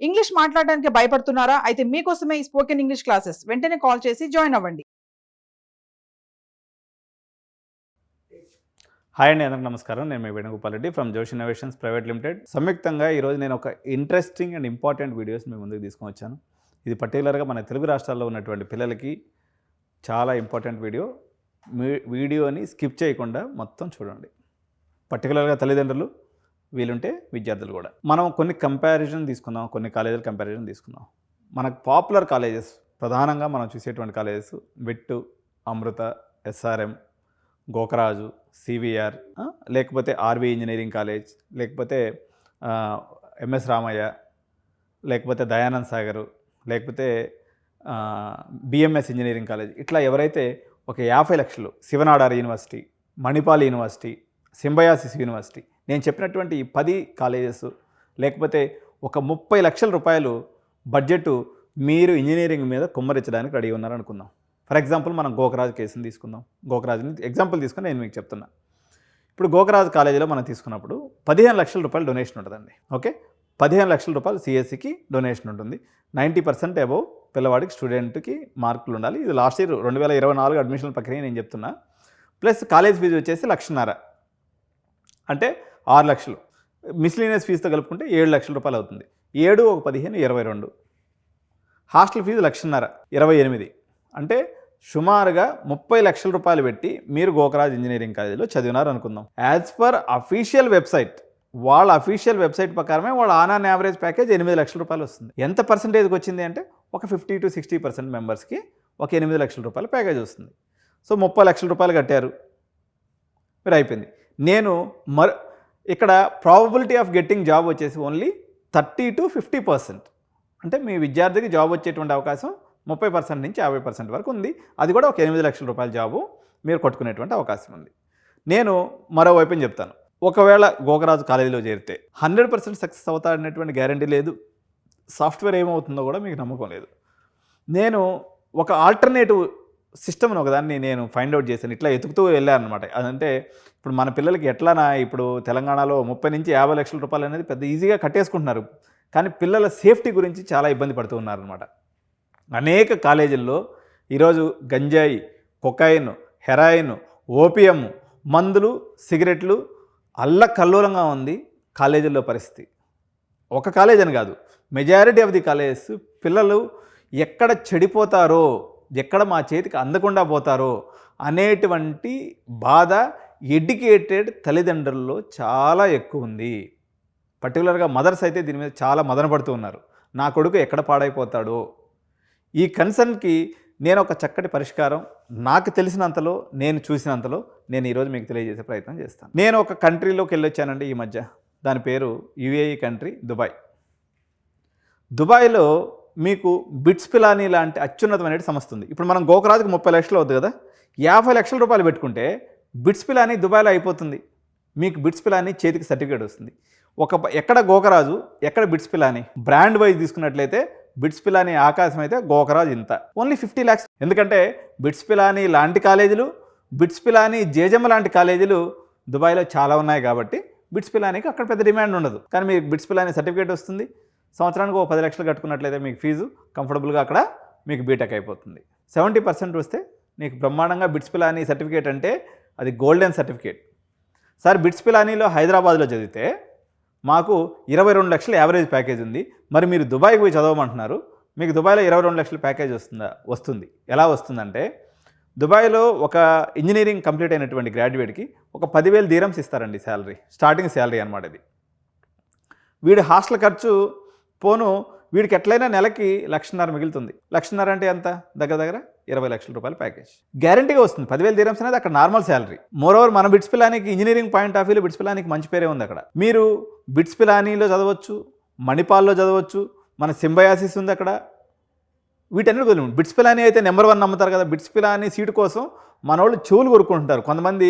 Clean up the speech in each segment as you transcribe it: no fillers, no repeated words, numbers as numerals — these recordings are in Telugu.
ఇంగ్లీష్ మాట్లాడడానికి భయపడుతున్నారా? అయితే మీకోసమే ఈ స్పోకెన్ ఇంగ్లీష్ క్లాసెస్. వెంటనే కాల్ చేసి జాయిన్ అవ్వండి. హాయ్ అండి, అందరికీ నమస్కారం. నేను మీ వేణుగోపాల్ రెడ్డి ఫ్రమ్ జోష్ ఇన్నోవేషన్స్ ప్రైవేట్ లిమిటెడ్. సంయుక్తంగా ఈరోజు నేను ఒక ఇంట్రెస్టింగ్ అండ్ ఇంపార్టెంట్ వీడియోస్ మీ ముందుకు తీసుకొని వచ్చాను. ఇది పర్టికులర్గా మన తెలుగు రాష్ట్రాల్లో ఉన్నటువంటి పిల్లలకి చాలా ఇంపార్టెంట్ వీడియో. వీడియోని స్కిప్ చేయకుండా మొత్తం చూడండి. పర్టికులర్గా తల్లిదండ్రులు, వీలుంటే విద్యార్థులు కూడా. మనం కొన్ని కంపారిజన్ తీసుకుందాం, కొన్ని కాలేజీల కంపారిజన్ తీసుకుందాం. మనకు పాపులర్ కాలేజెస్, ప్రధానంగా మనం చూసేటువంటి కాలేజెస్ వెట్టు, అమృత, ఎస్ఆర్ఎం, గోకరాజు, సివిఆర్, లేకపోతే ఆర్వి ఇంజనీరింగ్ కాలేజ్, లేకపోతే ఎంఎస్ రామయ్య, లేకపోతే దయానంద్ సాగరు, లేకపోతే బిఎంఎస్ ఇంజనీరింగ్ కాలేజ్. ఇట్లా ఎవరైతే ఒక 50 లక్షలు, Shiv Nadar university, Manipal university, Symbiosis university, నేను చెప్పినటువంటి ఈ 10 కాలేజెస్, లేకపోతే ఒక 30 లక్షల రూపాయలు బడ్జెట్ మీరు ఇంజనీరింగ్ మీద కుమ్మరించడానికి రెడీ ఉన్నారనుకుందాం. ఫర్ ఎగ్జాంపుల్ మనం గోకరాజు కేసుని తీసుకుందాం. గోకరాజుని ఎగ్జాంపుల్ తీసుకుని నేను మీకు చెప్తున్నా. ఇప్పుడు గోకరాజు కాలేజీలో మనం తీసుకున్నప్పుడు 15 లక్షల రూపాయలు డొనేషన్ ఉంటుందండి. ఓకే, 15 లక్షల రూపాయలు సిఎస్సికి డొనేషన్ ఉంటుంది. 90% అబోవ్ పిల్లవాడికి, స్టూడెంట్కి మార్కులు ఉండాలి. ఇది లాస్ట్ ఇయర్ 2024 అడ్మిషన్ ప్రక్రియ నేను చెప్తున్నా. ప్లస్ కాలేజ్ ఫీజు వచ్చేసి 1,50,000, అంటే 6 లక్షలు. మిస్లీనియస్ ఫీజుతో కలుపుకుంటే 7 లక్షల రూపాయలు అవుతుంది. 7 ఒక 15 22. హాస్టల్ ఫీజు 1,50,000 28, అంటే సుమారుగా 30 లక్షల రూపాయలు పెట్టి మీరు గోకరాజ్ ఇంజనీరింగ్ కాలేజీలో చదివినారు అనుకుందాం. యాజ్ పర్ అఫీషియల్ వెబ్సైట్, వాళ్ళ అఫీషియల్ వెబ్సైట్ ప్రకారమే వాళ్ళ ఆన్ యావరేజ్ ప్యాకేజ్ 8 లక్షల రూపాయలు వస్తుంది. ఎంత పర్సెంటేజ్కి వచ్చింది అంటే ఒక 50 to 60% మెంబర్స్కి ఒక 8 లక్షల రూపాయల ప్యాకేజ్ వస్తుంది. సో 30 లక్షల రూపాయలు కట్టారు, మీరు అయిపోయింది. నేను ఇక్కడ ప్రాబబిలిటీ ఆఫ్ గెట్టింగ్ జాబ్ వచ్చేసి ఓన్లీ 30 to 50%. అంటే మీ విద్యార్థికి జాబ్ వచ్చేటువంటి అవకాశం 30% నుంచి 50% వరకు ఉంది. అది కూడా ఒక 8 లక్షల రూపాయల జాబు మీరు కొట్టుకునేటువంటి అవకాశం ఉంది. నేను మరోవైపు చెప్తాను, ఒకవేళ గోకరాజు కాలేజీలో చేరితే 100% సక్సెస్ అవుతాడనేటువంటి గ్యారంటీ లేదు. సాఫ్ట్వేర్ ఏమవుతుందో కూడా మీకు నమ్మకం లేదు. నేను ఒక ఆల్టర్నేటివ్ సిస్టమ్ని ఒకదాన్ని నేను ఫైండ్ అవుట్ చేశాను. ఇట్లా ఎతుకుతూ వెళ్ళాను అనమాట. అదంటే ఇప్పుడు మన పిల్లలకి ఎట్లానా, ఇప్పుడు తెలంగాణలో 30 నుంచి 50 లక్షల రూపాయలు అనేది పెద్ద ఈజీగా కట్టేసుకుంటున్నారు. కానీ పిల్లల సేఫ్టీ గురించి చాలా ఇబ్బంది పడుతూ ఉన్నారనమాట. అనేక కాలేజీల్లో ఈరోజు గంజాయి, కొకైన్, హెరాయిన్, ఓపియం, మందులు, సిగరెట్లు అల్లకల్లోలంగా ఉంది కాలేజీల్లో పరిస్థితి. ఒక కాలేజ్ అని కాదు, మెజారిటీ ఆఫ్ ది కాలేజెస్ పిల్లలు ఎక్కడ చెడిపోతారో, ఎక్కడ మా చేతికి అందకుండా పోతారో అనేటువంటి బాధ ఎడ్యుకేటెడ్ తల్లిదండ్రుల్లో చాలా ఎక్కువ ఉంది. పర్టికులర్గా మదర్స్ అయితే దీని మీద చాలా మదన పడుతూ ఉన్నారు. నా కొడుకు ఎక్కడ పాడైపోతాడో. ఈ కన్సర్న్కి నేను ఒక చక్కటి పరిష్కారం నాకు తెలిసినంతలో, నేను చూసినంతలో నేను ఈరోజు మీకు తెలియజేసే ప్రయత్నం చేస్తాను. నేను ఒక కంట్రీలోకి వెళ్ళొచ్చానండి ఈ మధ్య. దాని పేరు యుఏఈ కంట్రీ, దుబాయ్. దుబాయ్లో మీకు బిట్స్ పిలానీ లాంటి అత్యున్నతమైన సంస్థ ఉంది. ఇప్పుడు మనం గోకరాజుకి 30 లక్షలు అవుతుంది కదా, 50 లక్షల రూపాయలు పెట్టుకుంటే బిట్స్ పిలానీ దుబాయ్లో అయిపోతుంది. మీకు బిట్స్ పిలానీ చేతికి సర్టిఫికేట్ వస్తుంది. ఎక్కడ గోకరాజు, ఎక్కడ బిట్స్ పిలానీ, బ్రాండ్ వైజ్ తీసుకున్నట్లయితే బిట్స్ పిలానీ ఆకాశం అయితే గోకరాజు ఇంత, ఓన్లీ 50 lakhs. ఎందుకంటే బిట్స్ పిలానీ లాంటి కాలేజీలు, బిట్స్ పిలానీ జేజమ్మ లాంటి కాలేజీలు దుబాయ్లో చాలా ఉన్నాయి కాబట్టి బిట్స్ పిలానీకి అక్కడ పెద్ద డిమాండ్ ఉండదు. కానీ మీకు బిట్స్ పిలానీ సర్టిఫికేట్ వస్తుంది. సంవత్సరానికి 10 లక్షలు కట్టుకున్నట్లయితే మీకు ఫీజు కంఫర్టబుల్గా అక్కడ మీకు బీటెక్ అయిపోతుంది. 70% వస్తే మీకు బ్రహ్మాండంగా బిట్స్ పిలానీ సర్టిఫికేట్ అంటే అది గోల్డెన్ సర్టిఫికేట్. సార్ బిట్స్ పిలానీలో హైదరాబాద్లో చదివితే మాకు 22 లక్షల యావరేజ్ ప్యాకేజ్ ఉంది, మరి మీరు దుబాయ్కి పోయి చదవమంటున్నారు, మీకు దుబాయ్లో 22 లక్షల ప్యాకేజ్ వస్తుంది. ఎలా వస్తుందంటే, దుబాయ్లో ఒక ఇంజనీరింగ్ కంప్లీట్ అయినటువంటి గ్రాడ్యుయేట్కి ఒక 10,000 dirhams ఇస్తారండి శాలరీ, స్టార్టింగ్ శాలరీ అనమాట ఇది. వీడి హాస్టల్ ఖర్చు పోను వీడికి ఎట్లయినా నెలకి 1,50,000 మిగులుతుంది. 1,50,000 అంటే ఎంత? దగ్గర 20 లక్షల రూపాయల ప్యాకేజ్ గ్యారంటీగా వస్తుంది. 10,000 dirhams అనేది అక్కడ నార్మల్ శాలరీ. మోరోవర్ మన బిట్స్ పిలానీకి ఇంజనీరింగ్ పాయింట్ ఆఫ్ వ్యూలో బిట్స్ పిలానీకి మంచి పేరే ఉంది. అక్కడ మీరు బిట్స్ పిలానీలో చదవచ్చు, మణిపాల్లో చదవచ్చు, మన సింబయాసిస్ ఉంది అక్కడ. వీటన్నిటి వదిలి బిట్స్ పిలానీ అయితే నెంబర్ 1 నమ్ముతారు కదా. బిట్స్ పిలానీ సీటు కోసం మన వాళ్ళు చెవులు కొరుక్కుంటుంటారు. కొంతమంది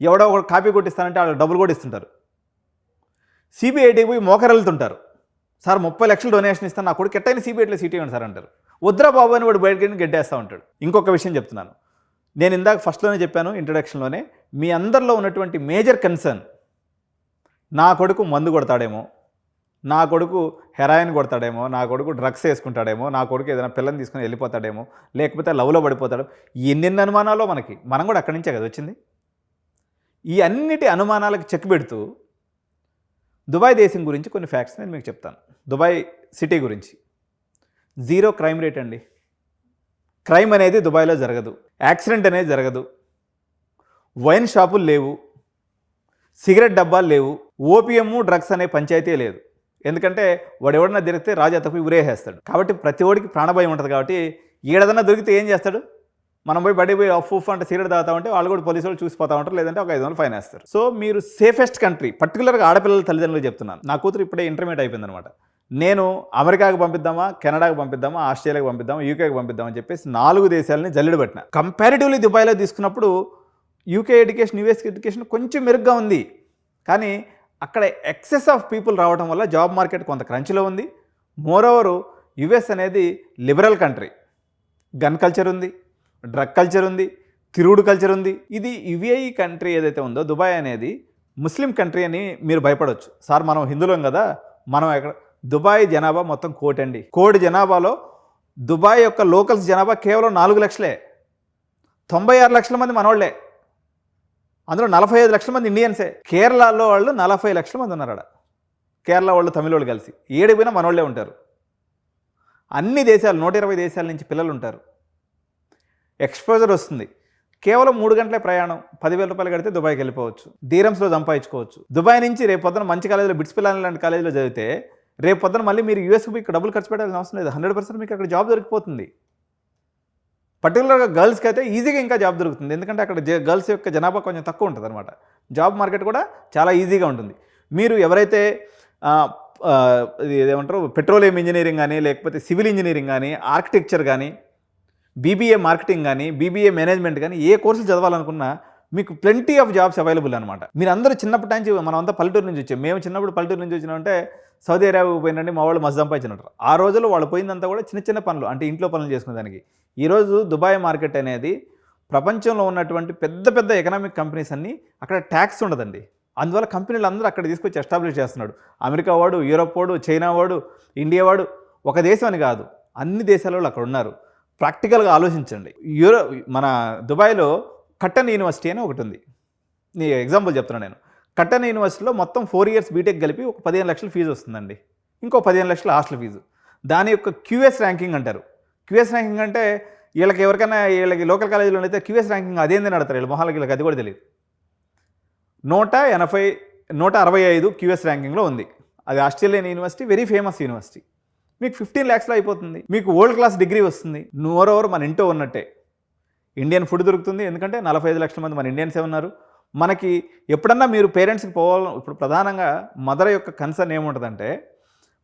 ఎవడో ఒక కాపీ కొట్టిస్తానంటే వాళ్ళు డబ్బులు కూడా ఇస్తుంటారు. సిబిఐటీకి పోయి మోకరెళ్తుంటారు. సార్ 30 లక్షలు డొనేషన్ ఇస్తాను, నా కొడుకు ఎట్టయినా సిబిఐటీలో సీట్ ఇవ్వండి సార్ అంటారు. వద్దురా బాబు అని వాడు బయటకి గెట్టేస్తూ ఉంటాడు. ఇంకొక విషయం చెప్తున్నాను, నేను ఇందాక ఫస్ట్లోనే చెప్పాను, ఇంట్రడక్షన్లోనే, మీ అందరిలో ఉన్నటువంటి మేజర్ కన్సర్న్, నా కొడుకు మందు కొడతాడేమో, నా కొడుకు హెరాయిన్ కొడతాడేమో, నా కొడుకు డ్రగ్స్ వేసుకుంటాడేమో, నా కొడుకు ఏదైనా పిల్లని తీసుకుని వెళ్ళిపోతాడేమో, లేకపోతే లవ్లో పడిపోతాడు. ఎన్నెన్ని అనుమానాలు మనం కూడా అక్కడి నుంచే కదా వచ్చింది. ఈ అన్నిటి అనుమానాలకు చెక్ పెడుతూ దుబాయ్ దేశం గురించి కొన్ని ఫ్యాక్ట్స్ నేను మీకు చెప్తాను. దుబాయ్ సిటీ గురించి 0 క్రైమ్ రేట్ అండి. క్రైమ్ అనేది దుబాయ్లో జరగదు, యాక్సిడెంట్ అనేది జరగదు, వైన్ షాపులు లేవు, సిగరెట్ డబ్బాలు లేవు, ఓపిఎం డ్రగ్స్ అనే పంచాయతీ లేదు. ఎందుకంటే వాడు ఎవడన్నా దొరికితే రాజా తప్పి ఉరేసేస్తాడు. కాబట్టి ప్రతి ఒడికి ప్రాణభయం ఉంటుంది. కాబట్టి ఏడదన్నా దొరికితే ఏం చేస్తాడు, మనం పోయి అఫ్ అంటే సిగరెట్ తాగుతా ఉంటే వాళ్ళు కూడా పోలీసు వాళ్ళు చూసిపోతా ఉంటారు, లేదంటే ఒక 500 ఫైన్ వేస్తారు. సో మీరు సేఫెస్ట్ కంట్రీ, పర్టికులర్గా ఆడపిల్లల తల్లిదండ్రులు చెప్తున్నాను. నా కూతురు ఇప్పుడే ఇంటర్మీడియట్ అయిపోయింది అనమాట. నేను అమెరికాకు పంపిద్దామా, కెనడాకు పంపిద్దామా, ఆస్ట్రేలియాకి పంపిద్దామా, యూకేకి పంపిద్దామని చెప్పేసి 4 దేశాలని జల్లెడు పెట్టిన. కంపారిటివ్లీ దుబాయ్లో తీసుకున్నప్పుడు యూకే ఎడ్యుకేషన్, యూఎస్ ఎడ్యుకేషన్ కొంచెం మెరుగ్గా ఉంది. కానీ అక్కడ ఎక్సెస్ ఆఫ్ పీపుల్ రావడం వల్ల జాబ్ మార్కెట్ కొంత క్రంచ్లో ఉంది. మోరోవరు యుఎస్ అనేది లిబరల్ కంట్రీ, గన్ కల్చర్ ఉంది, డ్రగ్ కల్చర్ ఉంది, తిరుగుడు కల్చర్ ఉంది. ఇది యుఏఈ కంట్రీ ఏదైతే ఉందో దుబాయ్ అనేది ముస్లిం కంట్రీ అని మీరు భయపడవచ్చు. సార్ మనం హిందువులం కదా, మనం ఎక్కడ, దుబాయ్ జనాభా మొత్తం 1 కోటి అండి. 1 కోటి జనాభాలో దుబాయ్ యొక్క లోకల్స్ జనాభా కేవలం 4 లక్షలే. 96 లక్షల మంది మనోళ్లే, అందులో 45 లక్షల మంది ఇండియన్సే. కేరళలో వాళ్ళు 40 లక్షల మంది ఉన్నారు. కేరళ వాళ్ళు, తమిళ వాళ్ళు కలిసి ఏడిపోయినా మనోళ్ళే ఉంటారు. అన్ని దేశాలు 120 దేశాల నుంచి పిల్లలు ఉంటారు. ఎక్స్పోజర్ వస్తుంది. కేవలం 3 గంటలే ప్రయాణం, 10,000 రూపాయలు కడితే దుబాయ్కి వెళ్ళిపోవచ్చు, దీరమ్స్లో సంపాదించుకోవచ్చు. దుబాయ్ నుంచి రేపు పొద్దున మంచి కాలేజీలో, బిట్స్ పిల్లలు లాంటి కాలేజీలో చదివితే రేపు పొద్దున మళ్ళీ మీరు యూఎస్కి మీకు డబ్బులు ఖర్చు పెట్టాల్సిన అవసరం లేదు. 100% మీకు అక్కడ జాబ్ దొరికిపోతుంది. పర్టికులర్గా గర్ల్స్కి అయితే ఈజీగా ఇంకా జాబ్ దొరుకుతుంది. ఎందుకంటే అక్కడ గర్ల్స్ యొక్క జనాభా కొంచెం తక్కువ ఉంటుంది అనమాట. జాబ్ మార్కెట్ కూడా చాలా ఈజీగా ఉంటుంది. మీరు ఎవరైతే ఏమంటారు పెట్రోలియం ఇంజనీరింగ్ కానీ, లేకపోతే సివిల్ ఇంజనీరింగ్ కానీ, ఆర్కిటెక్చర్ కానీ, బీబీఏ మార్కెటింగ్ కానీ, బీబీఏ మేనేజ్మెంట్ కానీ ఏ కోర్సులు చదవాలనుకున్నా మీకు ప్లెంటీ ఆఫ్ జాబ్స్ అవైలబుల్ అనమాట. మీరు అందరూ చిన్నప్పటి నుంచి, మనం అంతా పల్లెటూరు నుంచి వచ్చాం. మేము చిన్నప్పుడు పల్లెటూరు నుంచి వచ్చినామంటే సౌదీ అరేబియా పోయినండి మా వాళ్ళు మస్తు సంపాదించినట్టు. ఆ రోజుల్లో వాళ్ళు పోయిందంతా కూడా చిన్న చిన్న పనులు, అంటే ఇంట్లో పనులు చేసుకునేదానికి. ఈరోజు దుబాయ్ మార్కెట్ అనేది ప్రపంచంలో ఉన్నటువంటి పెద్ద పెద్ద ఎకనామిక్ కంపెనీస్ అన్నీ అక్కడ ట్యాక్స్ ఉండదండి. అందువల్ల కంపెనీలు అందరూ అక్కడ తీసుకొచ్చి ఎస్టాబ్లిష్ చేస్తున్నాడు. అమెరికా వాడు, యూరోప్ వాడు, చైనా వాడు, ఇండియా వాడు, ఒక దేశం అని కాదు, అన్ని దేశాల వాళ్ళు అక్కడ ఉన్నారు. ప్రాక్టికల్గా ఆలోచించండి. మన దుబాయ్లో కట్టన్ యూనివర్సిటీ అని ఒకటి ఉంది. నీ ఎగ్జాంపుల్ చెప్తున్నాను నేను. కట్టన్ యూనివర్సిటీలో మొత్తం 4 ఇయర్స్ బీటెక్ కలిపి ఒక 15 లక్షల ఫీజు వస్తుందండి. ఇంకో 15 లక్షల హాస్టల్ ఫీజు. దాని యొక్క క్యూఎస్ ర్యాంకింగ్ అంటారు. క్యూఎస్ ర్యాంకింగ్ అంటే వీళ్ళకి ఎవరికైనా, వీళ్ళకి లోకల్ కాలేజీలో అయితే క్యూఎస్ ర్యాంకింగ్ అదేందని అడతారు వీళ్ళ మొహాలకి, వీళ్ళకి అది కూడా తెలియదు. 165 క్యూఎస్ ర్యాంకింగ్లో ఉంది. అది Australian university, very famous university. మీకు 15 lakhsలో అయిపోతుంది. మీకు వరల్డ్ క్లాస్ డిగ్రీ వస్తుంది. ఓవర్ మన ఇంట్లో ఉన్నట్టే ఇండియన్ ఫుడ్ దొరుకుతుంది. ఎందుకంటే 45 లక్షల మంది మన ఇండియన్సే ఉన్నారు. మనకి ఎప్పుడన్నా మీరు పేరెంట్స్కి పోవాలి, ఇప్పుడు ప్రధానంగా మదర్ యొక్క కన్సర్న్ ఏముంటుందంటే,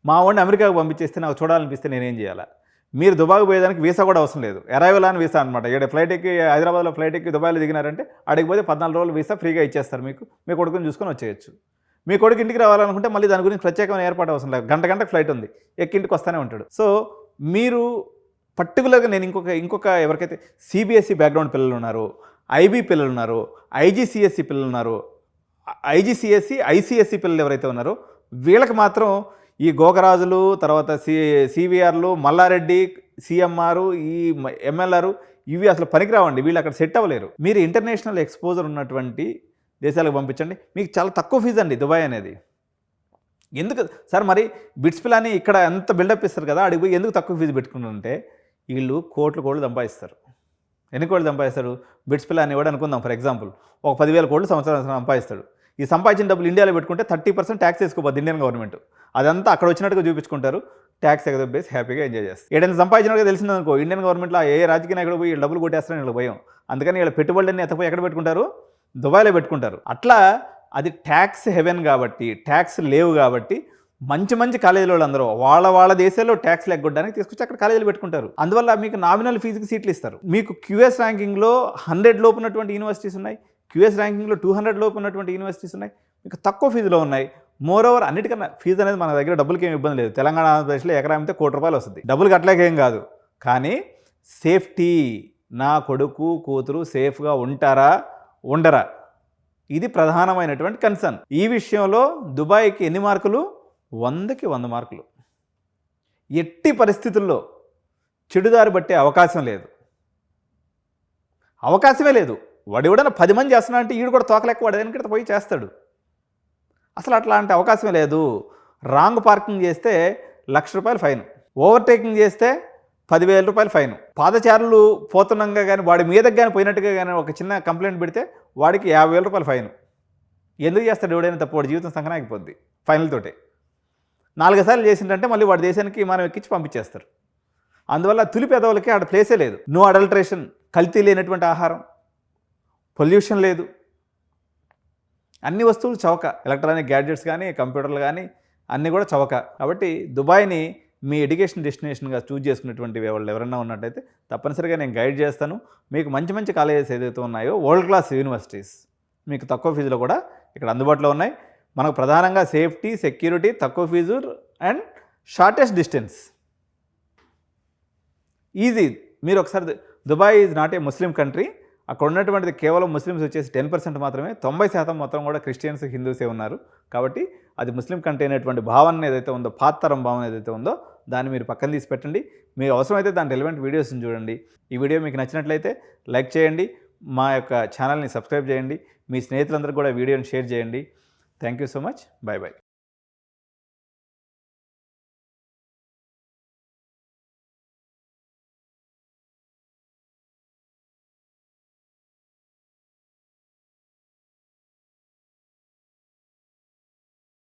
మా వాడిని అమెరికాకు పంపించేస్తే నాకు చూడాలనిపిస్తే నేనేం చేయాలా? మీరు దుబాయ్కి పోయేదానికి వీసా కూడా అవసరం లేదు, అరైవల్ అని వీసా అనమాట. ఇక్కడ ఫ్లైట్ ఎక్కి, హైదరాబాద్లో ఫ్లైట్ ఎక్కి దుబాయ్లో దిగినారంటే అడిగి పోతే 14 రోజులు వీసా ఫ్రీగా ఇచ్చేస్తారు మీకు. మీ కొడుకుని చూసుకొని వచ్చేయచ్చు. మీ కొడుకు ఇంటికి రావాలనుకుంటే మళ్ళీ దాని గురించి ప్రత్యేకమైన ఏర్పాటు అవసరం లేదు. గంటకు ఫ్లైట్ ఉంది, ఎక్కి ఇంటికి వస్తూనే ఉంటాడు. సో మీరు పర్టికులర్గా నేను ఇంకొక ఎవరికైతే సిబిఎస్ఈ బ్యాక్గ్రౌండ్ పిల్లలు ఉన్నారో, ఐబీ పిల్లలు ఉన్నారో, ఐజీసీఎస్ఈ పిల్లలు ఉన్నారో, ఐసీఎస్ఈ పిల్లలు ఎవరైతే ఉన్నారో వీళ్ళకి మాత్రం ఈ గోకరాజులు, తర్వాత సివిఆర్లు, మల్లారెడ్డి, సిఎంఆర్, ఈ ఎంఎల్ఆర్ ఇవి అసలు పనికిరావండి. వీళ్ళు అక్కడ సెట్ అవ్వలేరు. మీరు ఇంటర్నేషనల్ ఎక్స్పోజర్ ఉన్నటువంటి దేశాలకు పంపించండి. మీకు చాలా తక్కువ ఫీజు అండి దుబాయ్ అనేది. ఎందుకు సార్ మరి బిట్స్ పిల్లని ఇక్కడ ఎంత బిల్డప్ ఇస్తారు కదా, అడిగి పోయి ఎందుకు తక్కువ ఫీజు పెట్టుకుంటుంటే వీళ్ళు కోట్లు సంపాదిస్తారు. ఎన్ని కోట్లు సంపాదిస్తారు? బిట్స్ పిల్లని కూడా అనుకుందాం ఫర్ ఎగ్జాంపుల్, ఒక 10,000 కోట్లు సంవత్సరం సంపాదిస్తాడు. ఈ సంపాదించిన డబ్బులు ఇండియాలో పెట్టుకుంటే 30% ట్యాక్స్ వేసుకోపోద్ది ఇండియన్ గవర్నమెంట్. అదంతా అక్కడ వచ్చినట్టుగా చూపించుకుంటారు, ట్యాక్స్ ఎగదొబ్బేసి హ్యాపీగా ఎంజాయ్ చేస్తారు. ఏదైనా సంపాదించినట్టుగా తెలిసిందనుకో, ఇండియన్ గవర్నమెంట్లో ఏ రాజకీయ నాయకుడు పోయి డబ్బులు కొట్టేస్తారని వీళ్ళకి భయం. అందుకని వీళ్ళ పెట్టుబడులన్నీ ఎత్తపోయి ఎక్కడ పెట్టుకుంటారు? దుబాయ్లో పెట్టుకుంటారు. అట్లా అది ట్యాక్స్ హెవెన్ కాబట్టి, ట్యాక్స్ లేవు కాబట్టి మంచి కాలేజీల వాళ్ళందరూ వాళ్ళ దేశాల్లో ట్యాక్స్ ఎగ్గొట్టడానికి తీసుకొచ్చి అక్కడ కాలేజీలు పెట్టుకుంటారు. అందువల్ల మీకు నామినల్ ఫీజుకి సీట్లు ఇస్తారు. మీకు క్యూఎస్ ర్యాంకింగ్లో 100 లోపు ఉన్నటువంటి యూనివర్సిటీస్ ఉన్నాయి, క్యూఎస్ ర్యాంకింగ్లో 200 లోపు ఉన్నటువంటి యూనివర్సిటీస్ ఉన్నాయి, మీకు తక్కువ ఫీజులో ఉన్నాయి. మోరోవర్ అన్నిటికన్నా ఫీజు అనేది మన దగ్గర డబ్బులకి ఏమి ఇబ్బంది లేదు. తెలంగాణ, ఆంధ్రప్రదేశ్లో ఎకరా అమ్మితే ₹1 వస్తుంది. డబ్బులు కట్టలేకేం కాదు, కానీ సేఫ్టీ, నా కొడుకు కూతురు సేఫ్గా ఉంటారా ఉండరా, ఇది ప్రధానమైనటువంటి కన్సర్న్. ఈ విషయంలో దుబాయ్కి ఎన్ని మార్కులు? 100కి 100 మార్కులు. ఎట్టి పరిస్థితుల్లో చెడుదారి పట్టే అవకాశం లేదు. అవకాశమే లేదు. వాడు ఎవడన్నా 10 మంది చేస్తున్నా అంటే ఈడు కూడా తోకలెక్క వాడు వెనకడితే పోయి చేస్తాడు. అసలు అట్లాంటి అవకాశమే లేదు. రాంగ్ పార్కింగ్ చేస్తే ₹1,00,000 ఫైన్, ఓవర్టేకింగ్ చేస్తే ₹10,000 ఫైన్, పాదచారులు పోతున్నాగా కానీ వాడి మీదకి కానీ పోయినట్టుగా కానీ ఒక చిన్న కంప్లైంట్ పెడితే వాడికి ₹50,000 ఫైన్. ఎందుకు చేస్తాడు ఎవడైనా తప్పు? వాడి జీవితం సంకనాగిపోద్ది ఫైనల్ తోటే. 4 సార్లు చేసిందంటే మళ్ళీ వాడి దేశానికి మనం ఎక్కించి పంపించేస్తారు. అందువల్ల తులి పెదవులకి ఆడ ప్లేసే లేదు. నో అడల్ట్రేషన్, కల్తీ లేనటువంటి ఆహారం, పొల్యూషన్ లేదు, అన్ని వస్తువులు చవక. ఎలక్ట్రానిక్ గ్యాడ్జెట్స్ కానీ కంప్యూటర్లు కానీ అన్నీ కూడా చవక. కాబట్టి దుబాయ్ని మీ ఎడ్యుకేషన్ డెస్టినేషన్గా చూజ్ చేసుకునేటువంటి వాళ్ళు ఎవరైనా ఉన్నట్టయితే తప్పనిసరిగా నేను గైడ్ చేస్తాను. మీకు మంచి మంచి కాలేజెస్ ఏదైతే ఉన్నాయో వరల్డ్ క్లాస్ యూనివర్సిటీస్ మీకు తక్కువ ఫీజులో కూడా ఇక్కడ అందుబాటులో ఉన్నాయి. మనకు ప్రధానంగా సేఫ్టీ, సెక్యూరిటీ, తక్కువ fees and shortest distance, easy. మీరు ఒకసారి Dubai is not a Muslim country. అక్కడ ఉన్నటువంటిది కేవలం ముస్లిమ్స్ వచ్చేసి 10% మాత్రమే, 90% మొత్తం కూడా క్రిస్టియన్స్, హిందూసే ఉన్నారు. కాబట్టి అది ముస్లిం కంట్రీ అనేటువంటి భావన ఏదైతే ఉందో, పాతరం భావన ఏదైతే ఉందో దాన్ని మీరు పక్కన తీసి పెట్టండి. మీరు అవసరమైతే దాని రిలవెంట్ వీడియోస్ని చూడండి. ఈ వీడియో మీకు నచ్చినట్లయితే లైక్ చేయండి, మా యొక్క ఛానల్ని సబ్స్క్రైబ్ చేయండి, మీ స్నేహితులందరూ కూడా వీడియోని షేర్ చేయండి. Thank you so much. By by.